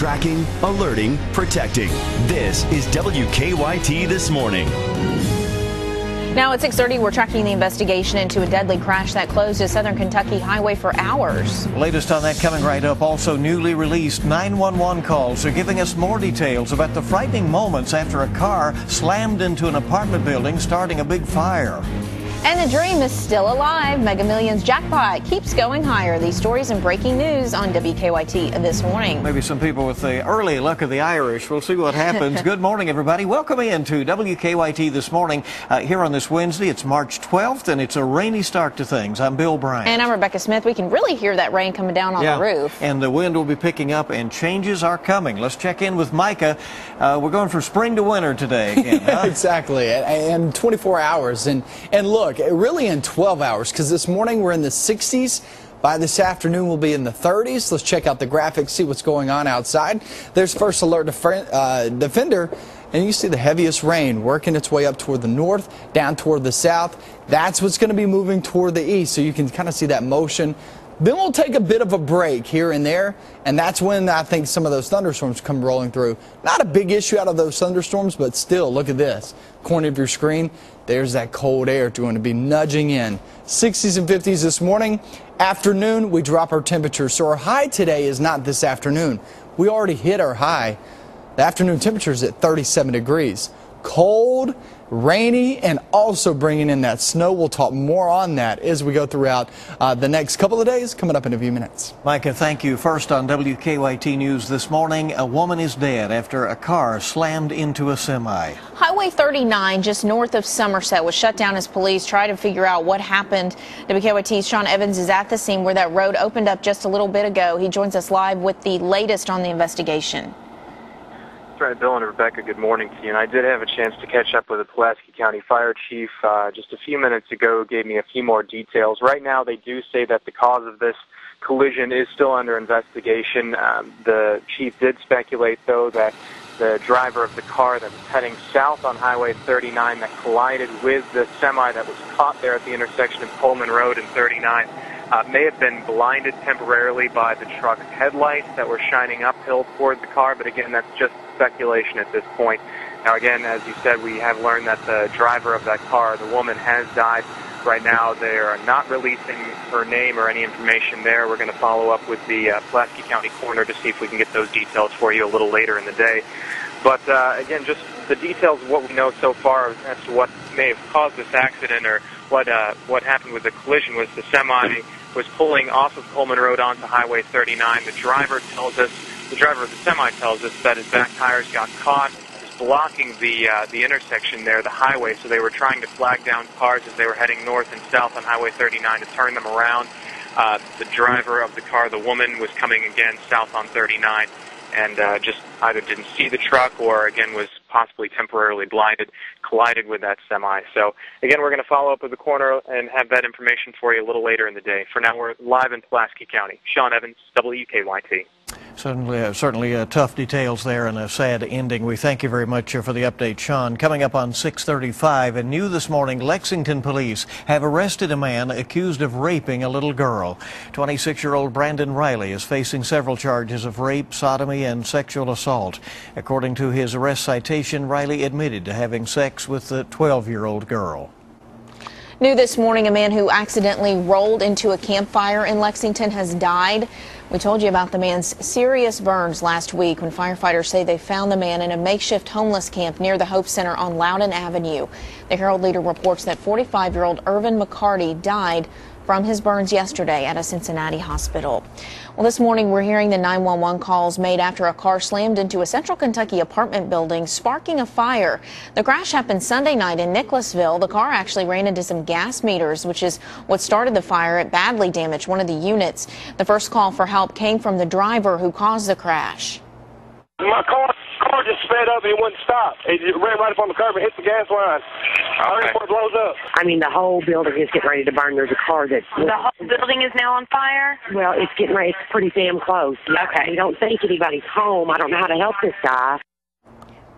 Tracking, alerting, protecting. This is WKYT This Morning. Now at 6:30, we're tracking the investigation into a deadly crash that closed a southern Kentucky highway for hours. Latest on that coming right up. Also, newly released 911 calls are giving us more details about the frightening moments after a car slammed into an apartment building, starting a big fire. And the dream is still alive. Mega Millions jackpot keeps going higher. These stories and breaking news on WKYT This Morning. Maybe some people with the early luck of the Irish. We'll see what happens. Good morning, everybody. Welcome into WKYT This Morning here on this Wednesday. It's March 12th, and it's a rainy start to things. I'm Bill Bryant. And I'm Rebecca Smith. We can really hear that rain coming down on the roof. And the wind will be picking up, and changes are coming. Let's check in with Micah. We're going from spring to winter today again, huh? Exactly, and 24 hours. And look, really in 12 hours, because this morning we're in the 60s. By this afternoon, we'll be in the 30s. Let's check out the graphics, see what's going on outside. There's First Alert Defender, and you see the heaviest rain working its way up toward the north, down toward the south. That's what's going to be moving toward the east, so you can kind of see that motion. Then we'll take a bit of a break here and there, and that's when I think some of those thunderstorms come rolling through. Not a big issue out of those thunderstorms, but still, look at this. Corner of your screen, there's that cold air going to be nudging in. 60s and 50s this morning. Afternoon, we drop our temperature. So our high today is not this afternoon. We already hit our high. The afternoon temperature is at 37 degrees. Cold, rainy, and also bringing in that snow. We'll talk more on that as we go throughout the next couple of days, coming up in a few minutes. Micah, thank you. First on WKYT News this morning, a woman is dead after a car slammed into a semi. Highway 39, just north of Somerset, was shut down as police try to figure out what happened. WKYT's Sean Evans is at the scene where that road opened up just a little bit ago. He joins us live with the latest on the investigation. Right, Bill and Rebecca, good morning to you. And I did have a chance to catch up with the Pulaski County Fire Chief just a few minutes ago, gave me a few more details. Right now, they do say that the cause of this collision is still under investigation. The chief did speculate, though, that the driver of the car that was heading south on Highway 39 that collided with the semi that was caught there at the intersection of Coleman Road and 39 may have been blinded temporarily by the truck's headlights that were shining uphill toward the car, but again, that's just speculation at this point. Now again, as you said, we have learned that the driver of that car, the woman, has died. Right now, they are not releasing her name or any information there. We're going to follow up with the Pulaski County coroner to see if we can get those details for you a little later in the day. But again, just the details of what we know so far as to what may have caused this accident or what happened with the collision was the semi was pulling off of Coleman Road onto Highway 39. The driver of the semi tells us that his back tires got caught, was blocking the intersection there, the highway, so they were trying to flag down cars as they were heading north and south on Highway 39 to turn them around. The driver of the car, the woman, was coming again south on 39 and just either didn't see the truck or, again, was possibly temporarily blinded, collided with that semi. So, again, we're going to follow up with the coroner and have that information for you a little later in the day. For now, we're live in Pulaski County. Sean Evans, WKYT. Certainly tough details there and a sad ending. We thank you very much for the update, Sean. Coming up on 6:35, and new this morning, Lexington police have arrested a man accused of raping a little girl. 26-year-old Brandon Riley is facing several charges of rape, sodomy, and sexual assault. According to his arrest citation, Riley admitted to having sex with the 12-year-old girl. New this morning, a man who accidentally rolled into a campfire in Lexington has died. We told you about the man's serious burns last week when firefighters say they found the man in a makeshift homeless camp near the Hope Center on Loudon Avenue. The Herald-Leader reports that 45-year-old Irvin McCarty died from his burns yesterday at a Cincinnati hospital. Well, this morning we're hearing the 911 calls made after a car slammed into a Central Kentucky apartment building, sparking a fire. The crash happened Sunday night in Nicholasville. The car actually ran into some gas meters, which is what started the fire. It badly damaged one of the units. The first call for help came from the driver who caused the crash. My car just sped up and it wouldn't stop. It ran right up on the curb and hit the gas line. Right before it blows up. I mean, the whole building is getting ready to burn. There's a car that... The whole building is now on fire? Well, it's getting ready. It's pretty damn close. Okay. We don't think anybody's home. I don't know how to help this guy.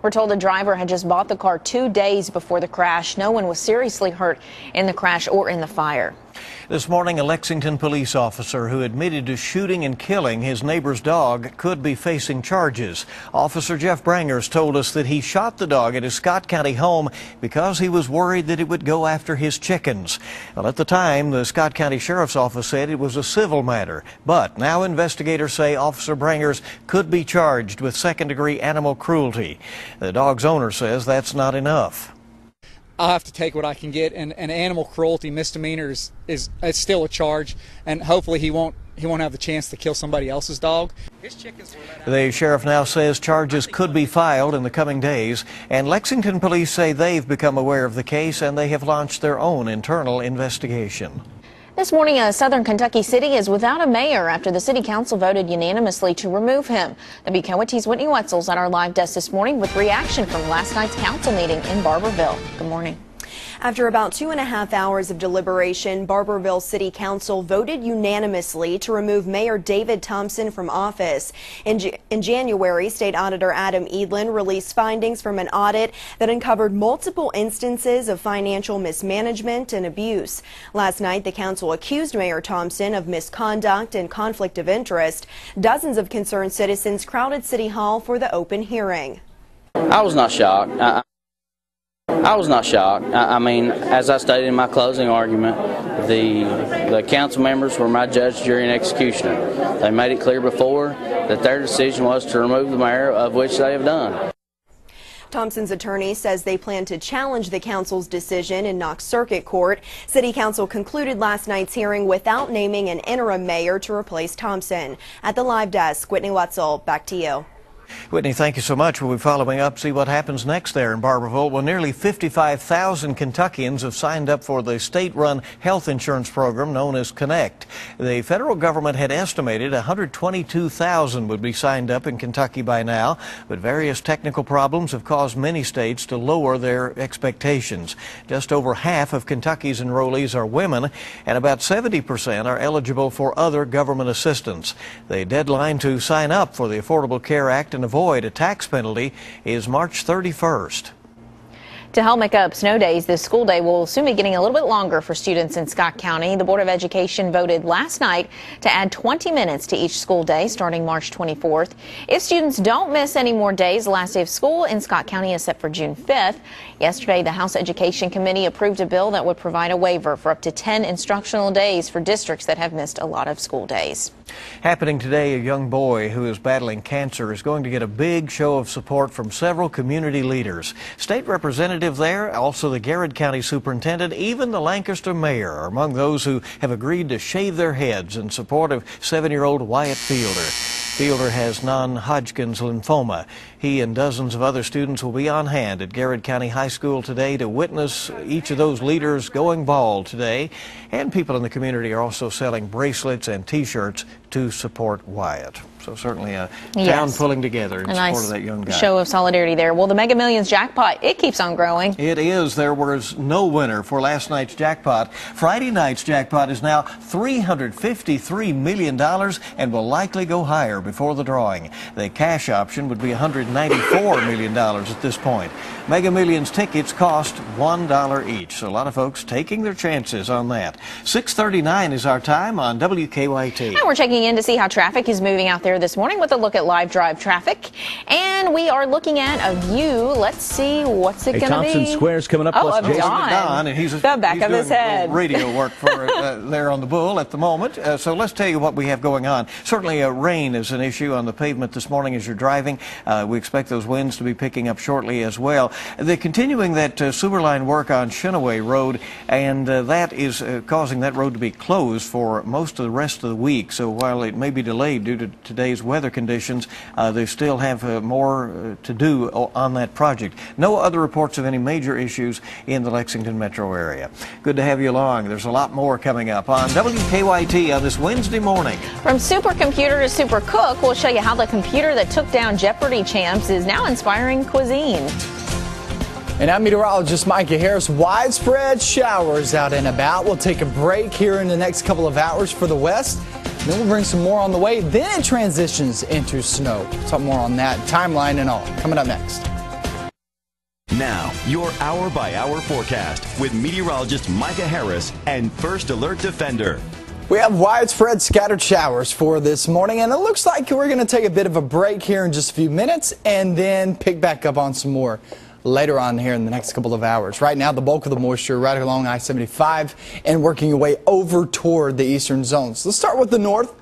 We're told the driver had just bought the car 2 days before the crash. No one was seriously hurt in the crash or in the fire. This morning, a Lexington police officer who admitted to shooting and killing his neighbor's dog could be facing charges. Officer Jeff Brangers told us that he shot the dog at his Scott County home because he was worried that it would go after his chickens. Well, at the time, the Scott County Sheriff's Office said it was a civil matter. But now investigators say Officer Brangers could be charged with second-degree animal cruelty. The dog's owner says that's not enough. I'll have to take what I can get, and animal cruelty misdemeanor is it's still a charge, and hopefully he won't have the chance to kill somebody else's dog. The sheriff now says charges could be filed in the coming days, and Lexington police say they've become aware of the case and they have launched their own internal investigation. This morning, a southern Kentucky city is without a mayor after the city council voted unanimously to remove him. WKYT's Whitney Wetzel's at our live desk this morning with reaction from last night's council meeting in Barbourville. Good morning. After about 2.5 hours of deliberation, Barbourville City Council voted unanimously to remove Mayor David Thompson from office. In January, State Auditor Adam Edlin released findings from an audit that uncovered multiple instances of financial mismanagement and abuse. Last night, the council accused Mayor Thompson of misconduct and conflict of interest. Dozens of concerned citizens crowded City Hall for the open hearing. I was not shocked. I was not shocked. I mean, as I stated in my closing argument, the council members were my judge, jury, and executioner. They made it clear before that their decision was to remove the mayor, of which they have done. Thompson's attorney says they plan to challenge the council's decision in Knox Circuit Court. City Council concluded last night's hearing without naming an interim mayor to replace Thompson. At the live desk, Whitney Wetzel, back to you. Whitney, thank you so much. We'll be following up, see what happens next there in Barbourville. Well, nearly 55,000 Kentuckians have signed up for the state-run health insurance program known as Connect. The federal government had estimated 122,000 would be signed up in Kentucky by now, but various technical problems have caused many states to lower their expectations. Just over half of Kentucky's enrollees are women, and about 70% are eligible for other government assistance. The deadline to sign up for the Affordable Care Act and avoid a tax penalty is March 31st. To help make up snow days, this school day will soon be getting a little bit longer for students in Scott County. The Board of Education voted last night to add 20 minutes to each school day starting March 24th. If students don't miss any more days, the last day of school in Scott County is set for June 5th. Yesterday, the House Education Committee approved a bill that would provide a waiver for up to 10 instructional days for districts that have missed a lot of school days. Happening today, a young boy who is battling cancer is going to get a big show of support from several community leaders. State representatives there, also the Garrett County Superintendent, even the Lancaster Mayor are among those who have agreed to shave their heads in support of 7-year-old Wyatt Fielder. Fielder has non-Hodgkin's lymphoma. He and dozens of other students will be on hand at Garrett County High School today to witness each of those leaders going bald today. And people in the community are also selling bracelets and T-shirts to support Wyatt. So certainly a town pulling together in support of that young guy. Show of solidarity there. Well, the Mega Millions jackpot, it keeps on growing. It is. There was no winner for last night's jackpot. Friday night's jackpot is now $353 million and will likely go higher before the drawing. The cash option would be $194 million at this point. Mega Millions tickets cost $1 each, so a lot of folks taking their chances on that. 6:39 is our time on WKYT. And we're checking in to see how traffic is moving out there this morning with a look at live drive traffic. And we are looking at a view. Let's see what's it going to be. Thompson Square's coming up. Oh, of Don. And he's the back of his head. Radio work for there on the Bull at the moment. So let's tell you what we have going on. Certainly rain is an issue on the pavement this morning as you're driving. We expect those winds to be picking up shortly as well. They're continuing that sewer line work on Shinaway Road, and that is causing that road to be closed for most of the rest of the week. So while it may be delayed due to today's weather conditions, they still have more to do on that project. No other reports of any major issues in the Lexington metro area. Good to have you along. There's a lot more coming up on WKYT on this Wednesday morning. From supercomputer to super cook, we'll show you how the computer that took down Jeopardy champs is now inspiring cuisine. And I'm meteorologist Micah Harris. Widespread showers out and about. We'll take a break here in the next couple of hours for the west. Then we'll bring some more on the way. Then it transitions into snow. Talk more on that timeline and all coming up next. Now, your hour-by-hour forecast with meteorologist Micah Harris and First Alert Defender. We have widespread scattered showers for this morning, and it looks like we're going to take a bit of a break here in just a few minutes and then pick back up on some more later on here in the next couple of hours. Right now, the bulk of the moisture right along I-75 and working your way over toward the eastern zones. Let's start with the north.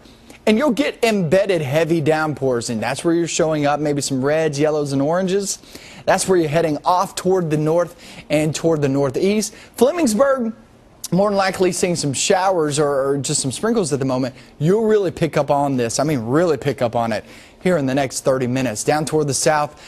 And you'll get embedded heavy downpours, and that's where you're showing up, maybe some reds, yellows, and oranges. That's where you're heading off toward the north and toward the northeast. Flemingsburg, more than likely seeing some showers or just some sprinkles at the moment. You'll really pick up on this. I mean, really pick up on it here in the next 30 minutes. Down toward the south,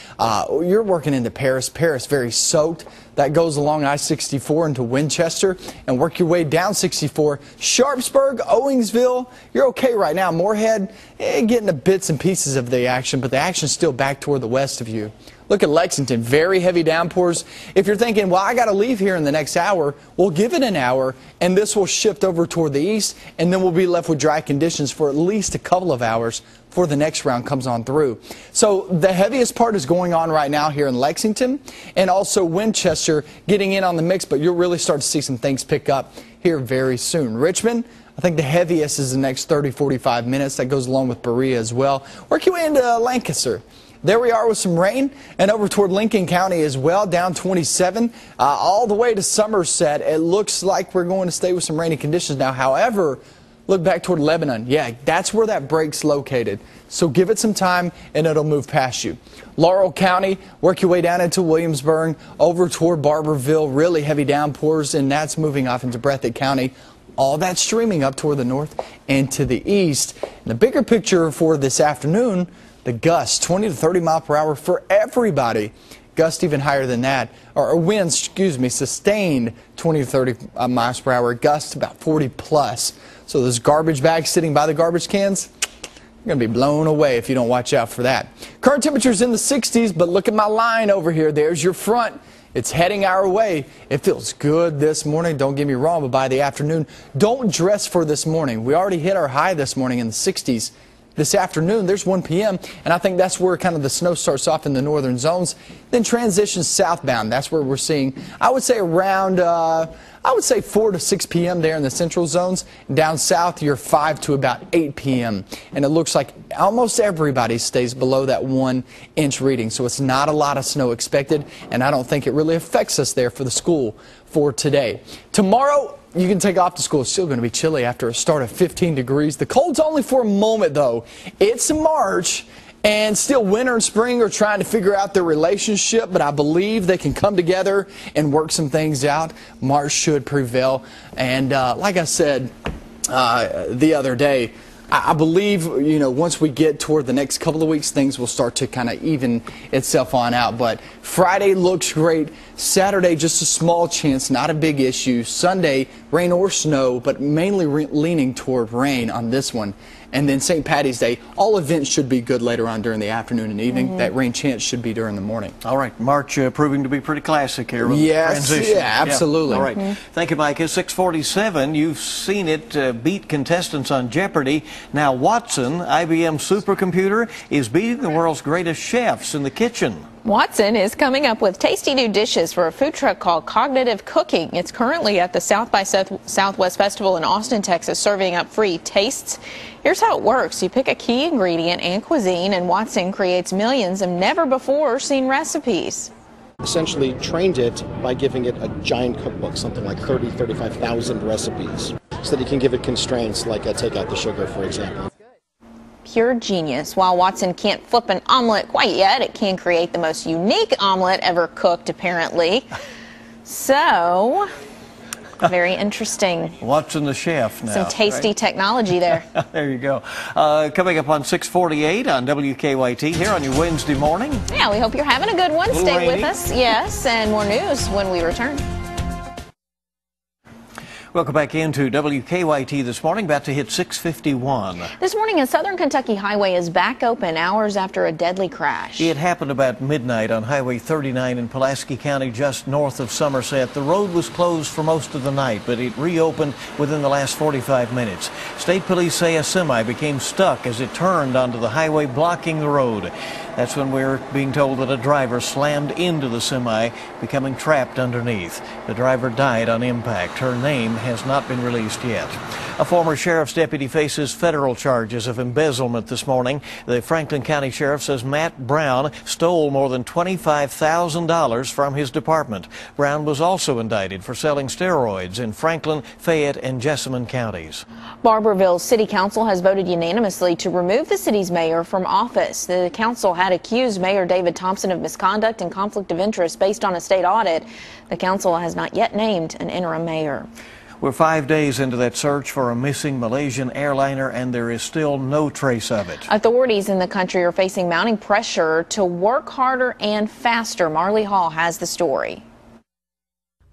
you're working into Paris. Paris very soaked. That goes along I-64 into Winchester and work your way down 64. Sharpsburg, Owingsville, you're okay right now. Moorhead, getting the bits and pieces of the action, but the action's still back toward the west of you. Look at Lexington, very heavy downpours. If you're thinking, well, I got to leave here in the next hour, we'll give it an hour, and this will shift over toward the east, and then we'll be left with dry conditions for at least a couple of hours before the next round comes on through. So the heaviest part is going on right now here in Lexington, and also Winchester getting in on the mix, but you'll really start to see some things pick up here very soon. Richmond, I think the heaviest is the next 30-45 minutes. That goes along with Berea as well. Work your way into Lancaster. There we are with some rain, and over toward Lincoln County as well, down 27, all the way to Somerset. It looks like we're going to stay with some rainy conditions now. However, look back toward Lebanon. Yeah, that's where that break's located. So give it some time, and it'll move past you. Laurel County, work your way down into Williamsburg, over toward Barberville, really heavy downpours, and that's moving off into Breathitt County. All that streaming up toward the north and to the east. And the bigger picture for this afternoon, the gusts, 20 to 30 mile per hour for everybody. Gusts even higher than that, or winds, sustained 20 to 30 miles per hour. Gusts about 40 plus. So those garbage bags sitting by the garbage cans, you're going to be blown away if you don't watch out for that. Current temperatures in the 60s, but look at my line over here. There's your front. It's heading our way. It feels good this morning. Don't get me wrong, but by the afternoon, don't dress for this morning. We already hit our high this morning in the 60s. This afternoon, there's 1 p.m., and I think that's where kind of the snow starts off in the northern zones, then transitions southbound. That's where we're seeing, I would say, around, 4 to 6 p.m. there in the central zones. Down south, you're 5 to about 8 p.m., and it looks like almost everybody stays below that 1-inch reading, so it's not a lot of snow expected, and I don't think it really affects us there for the school for today. Tomorrow, you can take off to school. It's still going to be chilly after a start of 15 degrees. The cold's only for a moment, though. It's March, and still winter and spring are trying to figure out their relationship, but I believe they can come together and work some things out. March should prevail. And like I said the other day, I believe, once we get toward the next couple of weeks, things will start to kind of even itself on out. But Friday looks great. Saturday, just a small chance, not a big issue. Sunday, rain or snow, but mainly leaning toward rain on this one. And then St. Patty's Day, all events should be good later on during the afternoon and evening. That rain chance should be during the morning. All right, March proving to be pretty classic here with the transition. Yeah, absolutely. Yeah. All right, thank you, Micah. 6:47, you've seen it beat contestants on Jeopardy. Now Watson, IBM supercomputer, is beating the world's greatest chefs in the kitchen. Watson is coming up with tasty new dishes for a food truck called Cognitive Cooking. It's currently at the South by Southwest Festival in Austin, Texas, serving up free tastes. Here's how it works. You pick a key ingredient and cuisine, and Watson creates millions of never-before-seen recipes. Essentially trained it by giving it a giant cookbook, something like 35,000 recipes, so that you can give it constraints like take out the sugar, for example. Pure genius. While Watson can't flip an omelet quite yet, it can create the most unique omelet ever cooked, apparently. So, very interesting. Watson the chef now. Some tasty technology there. There you go. Coming up on 6:48 on WKYT here on your Wednesday morning. Yeah, we hope you're having a good one. Stay rainy with us. Yes, and more news when we return. Welcome back into WKYT this morning, about to hit 6:51. This morning, a Southern Kentucky highway is back open hours after a deadly crash. It happened about midnight on Highway 39 in Pulaski County, just north of Somerset. The road was closed for most of the night, but it reopened within the last 45 minutes. State police say a semi became stuck as it turned onto the highway, blocking the road. That's when we're being told that a driver slammed into the semi, becoming trapped underneath. The driver died on impact. Her name has not been released yet. A former sheriff's deputy faces federal charges of embezzlement this morning. The Franklin County Sheriff says Matt Brown stole more than $25,000 from his department. Brown was also indicted for selling steroids in Franklin, Fayette, and Jessamine counties. Barberville City Council has voted unanimously to remove the city's mayor from office. The council had accused Mayor David Thompson of misconduct and conflict of interest based on a state audit. The council has not yet named an interim mayor. We're 5 days into that search for a missing Malaysian airliner, and there is still no trace of it. Authorities in the country are facing mounting pressure to work harder and faster. Marley Hall has the story.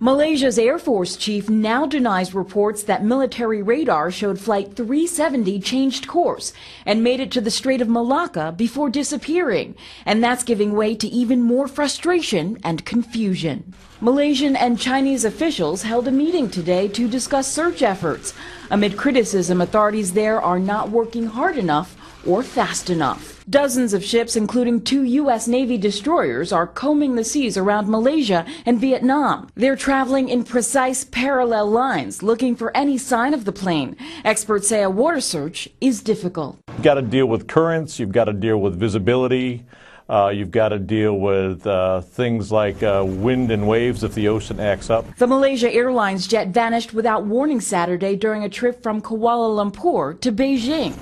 Malaysia's Air Force chief now denies reports that military radar showed Flight 370 changed course and made it to the Strait of Malacca before disappearing. And that's giving way to even more frustration and confusion. Malaysian and Chinese officials held a meeting today to discuss search efforts. Amid criticism, authorities there are not working hard enough or fast enough. Dozens of ships, including 2 U.S. Navy destroyers, are combing the seas around Malaysia and Vietnam. They're traveling in precise parallel lines, looking for any sign of the plane. Experts say a water search is difficult. You've got to deal with currents, you've got to deal with visibility, you've got to deal with things like wind and waves if the ocean acts up. The Malaysia Airlines jet vanished without warning Saturday during a trip from Kuala Lumpur to Beijing.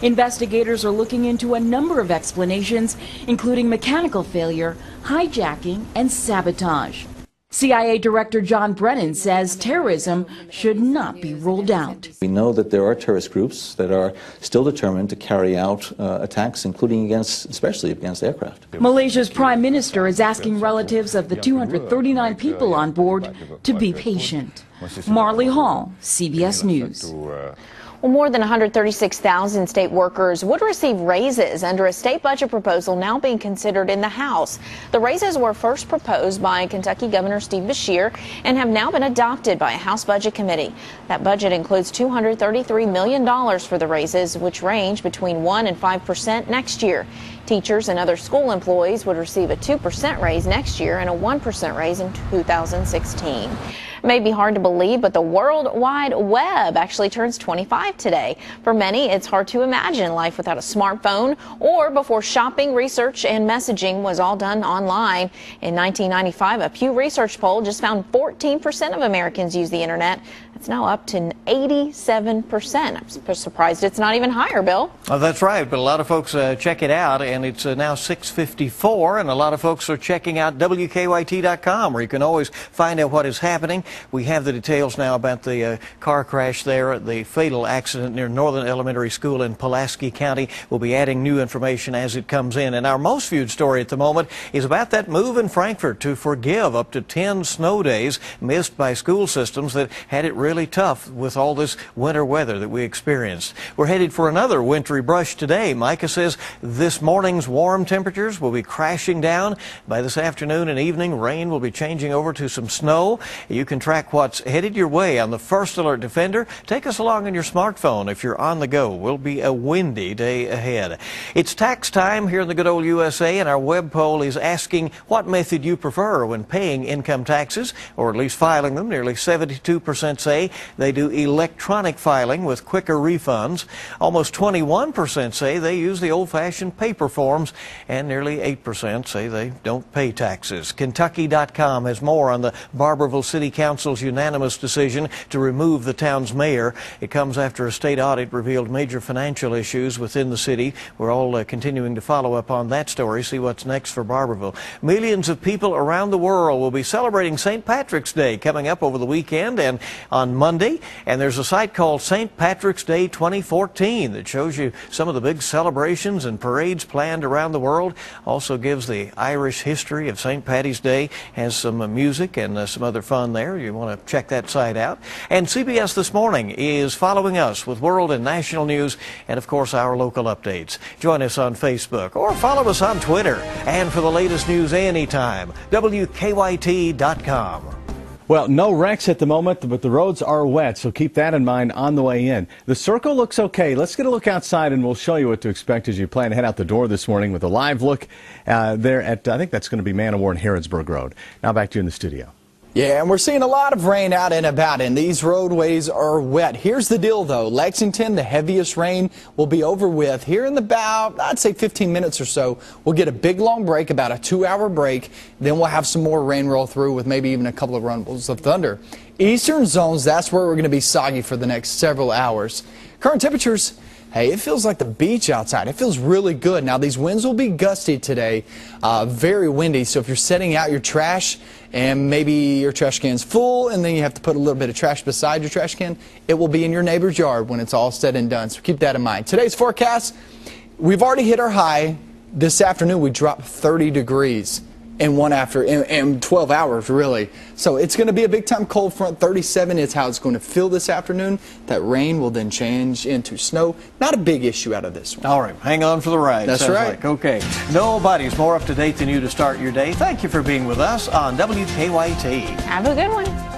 Investigators are looking into a number of explanations, including mechanical failure, hijacking, and sabotage. CIA Director John Brennan says terrorism should not be ruled out. We know that there are terrorist groups that are still determined to carry out attacks, including especially against aircraft. Malaysia's Prime Minister is asking relatives of the 239 people on board to be patient. Marley Hall, CBS News. Well, more than 136,000 state workers would receive raises under a state budget proposal now being considered in the House. The raises were first proposed by Kentucky Governor Steve Beshear and have now been adopted by a House Budget Committee. That budget includes $233 million for the raises, which range between 1% and 5% next year. Teachers and other school employees would receive a 2% raise next year and a 1% raise in 2016. It may be hard to believe, but the World Wide Web actually turns 25 today. For many, it's hard to imagine life without a smartphone or before shopping, research, and messaging was all done online. In 1995, a Pew Research poll just found 14% of Americans use the internet. It's now up to 87%. I'm surprised it's not even higher, Bill. Oh, that's right, but a lot of folks check it out, and it's now 6:54, and a lot of folks are checking out WKYT.com, where you can always find out what is happening. We have the details now about the car crash there, the fatal accident near Northern Elementary School in Pulaski County. We'll be adding new information as it comes in. And our most viewed story at the moment is about that move in Frankfort to forgive up to 10 snow days missed by school systems that had it really tough with all this winter weather that we experienced. We're headed for another wintry brush today. Micah says this morning's warm temperatures will be crashing down. By this afternoon and evening, rain will be changing over to some snow. You can track what's headed your way on the First Alert Defender. Take us along on your smartphone if you're on the go. Will be a windy day ahead. It's tax time here in the good old USA, and our web poll is asking what method you prefer when paying income taxes, or at least filing them. Nearly 72% say they do electronic filing with quicker refunds. Almost 21% say they use the old-fashioned paper forms, and nearly 8% say they don't pay taxes. Kentucky.com has more on the Barberville City Council's unanimous decision to remove the town's mayor. It comes after a state audit revealed major financial issues within the city. We're all continuing to follow up on that story, see what's next for Barberville. Millions of people around the world will be celebrating St. Patrick's Day coming up over the weekend, and on on Monday. And there's a site called St. Patrick's Day 2014 that shows you some of the big celebrations and parades planned around the world. Also gives the Irish history of St. Paddy's Day, has some music and some other fun there. You want to check that site out. And CBS This Morning is following us with world and national news and, of course, our local updates. Join us on Facebook or follow us on Twitter. And for the latest news anytime, WKYT.com. Well, no wrecks at the moment, but the roads are wet, so keep that in mind on the way in. The circle looks okay. Let's get a look outside, and we'll show you what to expect as you plan to head out the door this morning with a live look there at, I think that's going to be Man o' War and Harrodsburg Road. Now back to you in the studio. Yeah, and we're seeing a lot of rain out and about, and these roadways are wet. Here's the deal, though. Lexington, the heaviest rain will be over with here in about, I'd say 15 minutes or so. We'll get a big, long break, about a 2-hour break. Then we'll have some more rain roll through with maybe even a couple of rumbles of thunder. Eastern zones, that's where we're going to be soggy for the next several hours. Current temperatures, hey, it feels like the beach outside. It feels really good. Now, these winds will be gusty today, very windy. So if you're setting out your trash and maybe your trash can's full and then you have to put a little bit of trash beside your trash can, it will be in your neighbor's yard when it's all said and done. So keep that in mind. Today's forecast, we've already hit our high. This afternoon, we dropped 30 degrees. In 12 hours, really. So it's going to be a big-time cold front. 37 is how it's going to feel this afternoon. That rain will then change into snow. Not a big issue out of this one. All right, hang on for the ride. That's right. Like. Okay, nobody's more up to date than you to start your day. Thank you for being with us on WKYT. Have a good one.